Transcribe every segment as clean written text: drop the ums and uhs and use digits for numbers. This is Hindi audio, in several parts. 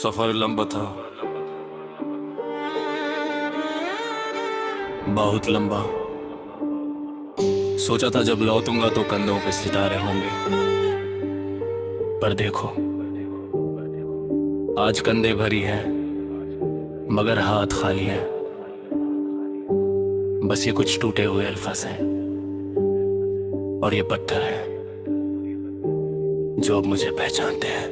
सफर लंबा था, बहुत लंबा। सोचा था जब लौटूंगा तो कंधों पे सितारे होंगे, पर देखो आज कंधे भरी हैं मगर हाथ खाली हैं। बस ये कुछ टूटे हुए अल्फाज हैं और ये पत्थर है जो अब मुझे पहचानते हैं।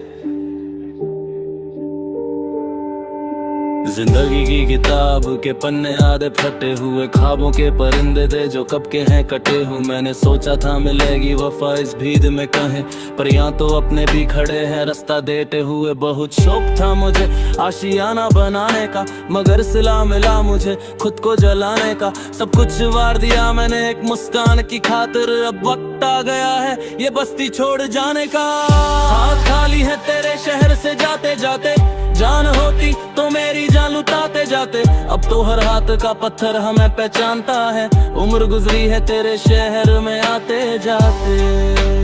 जिंदगी की किताब के पन्ने आधे फटे हुए, ख्वाबों के परिंदे थे जो कब के हैं कटे हुए। मैंने सोचा था मिलेगी वफा इस भीड़ में कहीं, पर यहाँ तो अपने भी खड़े हैं रास्ता देते हुए। बहुत शौक था मुझे आशियाना बनाने का, मगर सिला मिला मुझे खुद को जलाने का। सब कुछ वार दिया मैंने एक मुस्कान की खातिर, अब वक्त आ गया है ये बस्ती छोड़ जाने का। हाथ खाली है तेरे शहर से जाते जाते, जान होती तो मेरी जान लुटाते जाते। अब तो हर हाथ का पत्थर हमें पहचानता है, उम्र गुजरी है तेरे शहर में आते जाते।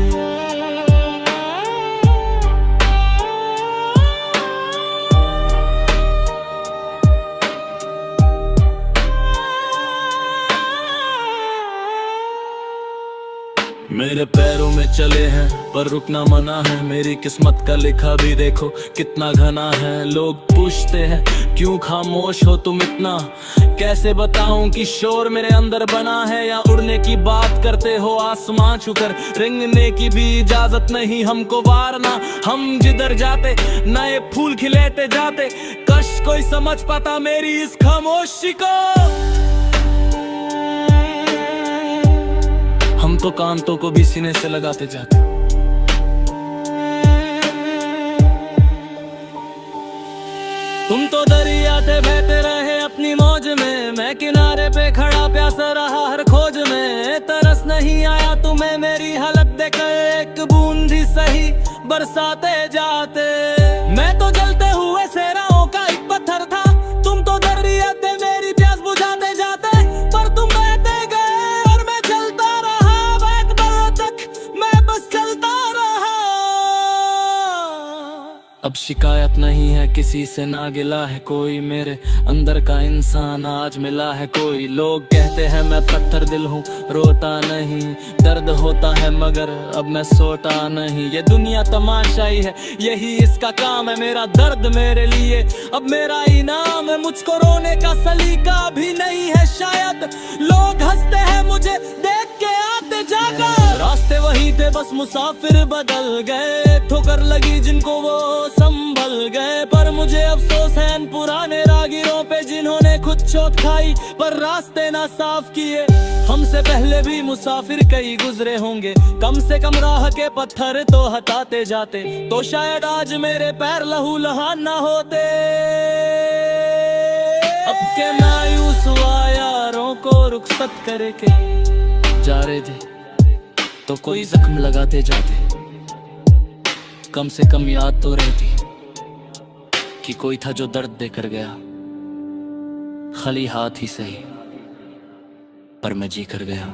मेरे पैरों में चले हैं पर रुकना मना है, मेरी किस्मत का लिखा भी देखो कितना घना है। लोग पूछते हैं क्यों खामोश हो तुम इतना, कैसे बताऊं कि शोर मेरे अंदर बना है। या उड़ने की बात करते हो आसमां छूकर, रेंगने की भी इजाजत नहीं हमको वारना। हम जिधर जाते नए फूल खिलेते जाते, कश कोई समझ पाता मेरी इस खामोशी को। हम तो कांतों को भी सीने से लगाते जाते। तुम तो दरिया थे बहते रहे अपनी मौज में, मैं किनारे पे खड़ा प्यासा रहा हर खोज में। तरस नहीं आया तुम्हें मेरी हालत देखकर, एक बूंद ही सही बरसाते जाते। मैं तो जलते हुए सेराओं का एक पत्थर था, तुम तो दरिया थे मेरी प्यास बुझाते जाते। पर तुम बहते गए और मैं चलता रहा, बैठ तक मैं बस चलता रहा। अब शिकायत नहीं है किसी से ना गिला है कोई, मेरे अंदर का इंसान आज मिला है कोई। लोग कहते हैं मैं पत्थर दिल हूँ रोता नहीं, दर्द होता है मगर अब मैं सोता नहीं। ये दुनिया तमाशाई है यही इसका काम है, मेरा दर्द मेरे लिए अब मेरा इनाम है। मुझको रोने का सलीका भी नहीं है शायद, लोग हंसते हैं मुझे देख के आते जाकर। रास्ते वही थे बस मुसाफिर बदल गए, ठोकर लगी जिनको वो संभल गए। पर मुझे अफसोस है इन पुराने रागिरों पे जिन्होंने खुद चोट खाई पर रास्ते ना साफ किए। हमसे पहले भी मुसाफिर कई गुजरे होंगे, कम से कम राह के पत्थर तो हटाते जाते। तो शायद आज मेरे पैर लहू लहान ना होते। अब के मायूस हुआ यारों को रुखसत करके जा रहे थे, तो कोई जख्म लगाते जाते। कम से कम याद तो रहती कि कोई था जो दर्द देकर गया, खाली हाथ ही सही पर मैं जी कर गया।